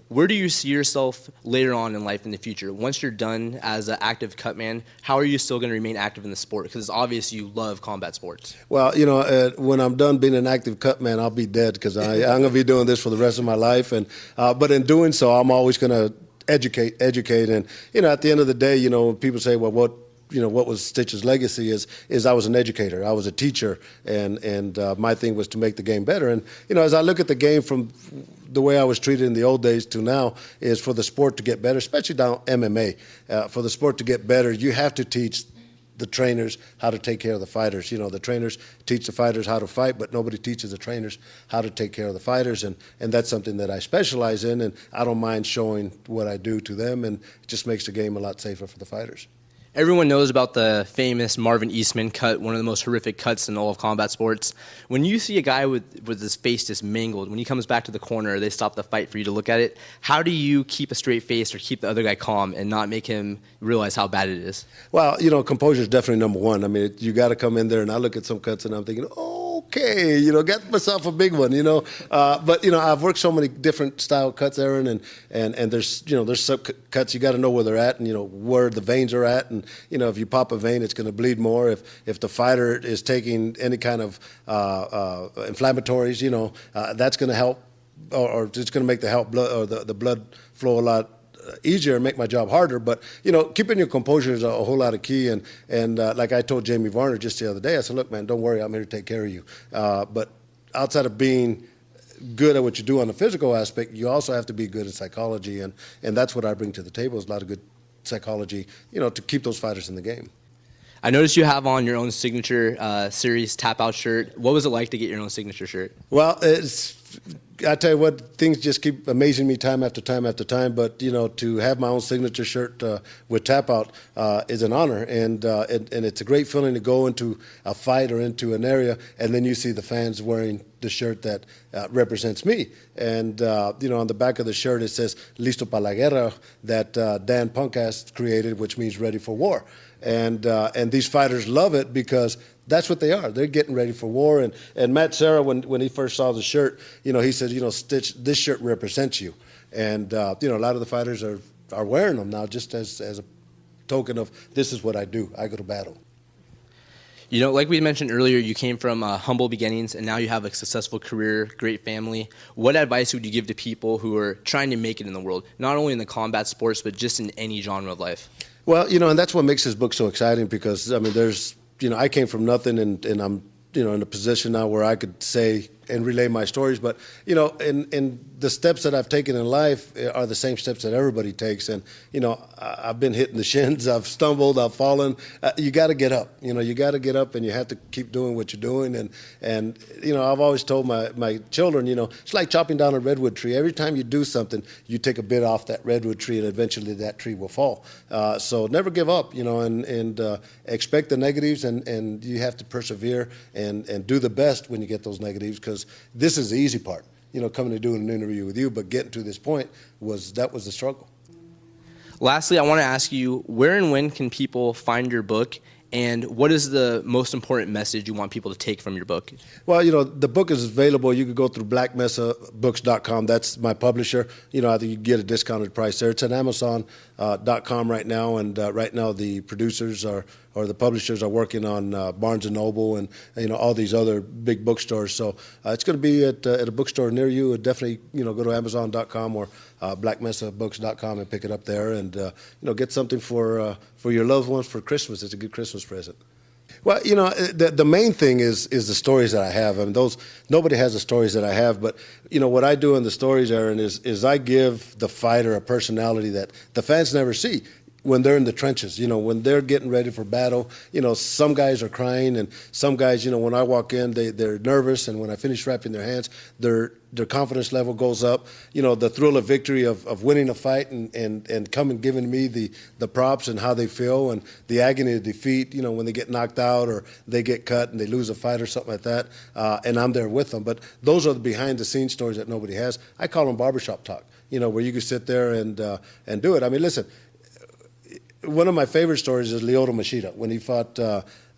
Where do you see yourself later on in life in the future? Once you're done as an active cutman, how are you still going to remain active in the sport? Because it's obvious you love combat sports. Well, when I'm done being an active cutman, I'll be dead because I'm going to be doing this for the rest of my life. And but in doing so, I'm always going to educate, and at the end of the day, when people say, well, what was Stitch's legacy is I was an educator. I was a teacher, and my thing was to make the game better. And, as I look at the game from the way I was treated in the old days to now is for the sport to get better, especially down MMA. For the sport to get better, you have to teach the trainers how to take care of the fighters. The trainers teach the fighters how to fight, but nobody teaches the trainers how to take care of the fighters, and that's something that I specialize in, and I don't mind showing what I do to them, and it just makes the game a lot safer for the fighters. Everyone knows about the famous Marvin Eastman cut, one of the most horrific cuts in all of combat sports. When you see a guy with his face just mangled, when he comes back to the corner, they stop the fight for you to look at it, how do you keep a straight face or keep the other guy calm and not make him realize how bad it is? Well, composure is definitely number one. I mean, you got to come in there, and I look at some cuts and I'm thinking, okay, got myself a big one, But, I've worked so many different style cuts, Aaron, and there's some cuts you got to know where they're at and, where the veins are at. And, if you pop a vein, it's going to bleed more. If the fighter is taking any kind of inflammatories, that's going to help, or it's going to make the blood or the blood flow a lot easier and make my job harder. But keeping your composure is a whole lot of key, and like I told Jamie Varner just the other day, I said, look, man, don't worry, I'm here to take care of you, but outside of being good at what you do on the physical aspect, you also have to be good at psychology, and that's what I bring to the table, is a lot of good psychology, to keep those fighters in the game. I noticed you have on your own signature series tap out shirt. What was it like to get your own signature shirt? Well, I tell you what, things just keep amazing me time after time after time. But to have my own signature shirt with tap out is an honor, and it's a great feeling to go into a fight or into an area, and then you see the fans wearing the shirt that represents me. And on the back of the shirt it says "Listo para la guerra," that Dan Punkast created, which means ready for war. And these fighters love it because that's what they are. They're getting ready for war. And Matt Serra, when he first saw the shirt, he said, Stitch, this shirt represents you. And a lot of the fighters are wearing them now just as a token of, this is what I do. I go to battle. Like we mentioned earlier, you came from humble beginnings, and now you have a successful career, great family. What advice would you give to people who are trying to make it in the world, not only in the combat sports, but just in any genre of life? Well, and that's what makes this book so exciting, because, I came from nothing, and I'm, in a position now where I could say and relay my stories. But, in the steps that I've taken in life are the same steps that everybody takes. And, I've been hitting the shins, I've stumbled, I've fallen. You got to get up. You got to get up, and you have to keep doing what you're doing. And I've always told my children, it's like chopping down a redwood tree. Every time you do something, you take a bit off that redwood tree, and eventually that tree will fall. So never give up, and expect the negatives, and you have to persevere and do the best when you get those negatives, because this is the easy part. Coming to doing an interview with you, but getting to this point was the struggle. Lastly, I want to ask you, where and when can people find your book, and what is the most important message you want people to take from your book? Well, the book is available. You can go through blackmesabooks.com. That's my publisher. I think you can get a discounted price there. It's at Amazon.com right now, and right now the producers or the publishers are working on Barnes & Noble and all these other big bookstores. So it's going to be at a bookstore near you. Definitely go to Amazon.com or blackmesabooks.com and pick it up there, and get something for your loved ones for Christmas. It's a good Christmas present. Well, the main thing is the stories that I have. I mean, nobody has the stories that I have, but what I do in the stories, Aaron, is I give the fighter a personality that the fans never see when they're in the trenches. When they're getting ready for battle, some guys are crying, and some guys, when I walk in, they're nervous, and when I finish wrapping their hands, their confidence level goes up. The thrill of victory of winning a fight and coming giving me the props and how they feel, and the agony of defeat, when they get knocked out or they get cut and they lose a fight or something like that, and I'm there with them. But those are the behind-the-scenes stories that nobody has. I call them barbershop talk, where you can sit there and do it. I mean, listen, one of my favorite stories is Lyoto Machida when he fought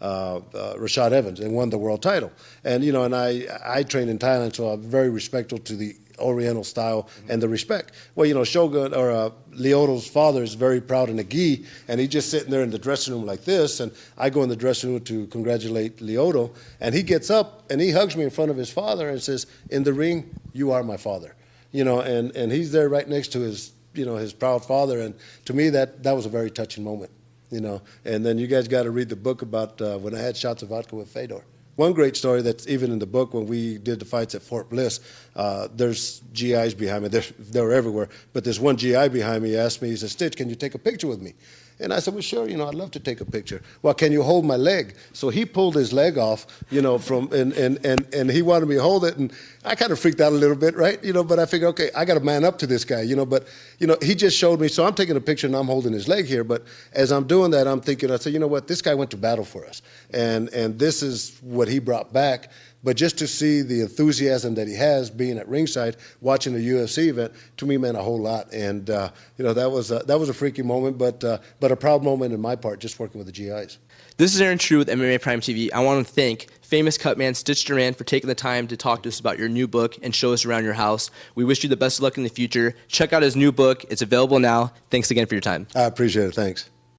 Rashad Evans and won the world title. And and I train in Thailand, so I'm very respectful to the Oriental style and the respect. Well, you know, Shogun or Lyoto's father is very proud in a gi, and he's just sitting there in the dressing room like this, and I go in the dressing room to congratulate Lyoto, and he gets up and he hugs me in front of his father and says, "In the ring, you are my father." You know, and he's there right next to his, you know, his proud father, and to me that was a very touching moment, you know. And then you guys got to read the book about when I had shots of vodka with Fedor. One great story that's even in the book, when we did the fights at Fort Bliss, there's GIs behind me. They were everywhere. But there's one GI behind me. He asked me, he said, "Stitch, can you take a picture with me?" And I said, "Well, sure, you know, I'd love to take a picture." "Well, can you hold my leg?" So he pulled his leg off, you know, and he wanted me to hold it. And I kind of freaked out a little bit, right? You know, but I figured, okay, I got to man up to this guy, you know. But, you know, he just showed me. So I'm taking a picture and I'm holding his leg here. But as I'm doing that, I'm thinking, I said, you know what, this guy went to battle for us. And this is what he brought back. But just to see the enthusiasm that he has being at ringside, watching a UFC event, to me meant a whole lot. And, you know, that was a freaky moment, but a proud moment in my part, just working with the GIs. This is Aaron True with MMA Prime TV. I want to thank famous Cutman Stitch Duran for taking the time to talk to us about your new book and show us around your house. We wish you the best of luck in the future. Check out his new book. It's available now. Thanks again for your time. I appreciate it. Thanks.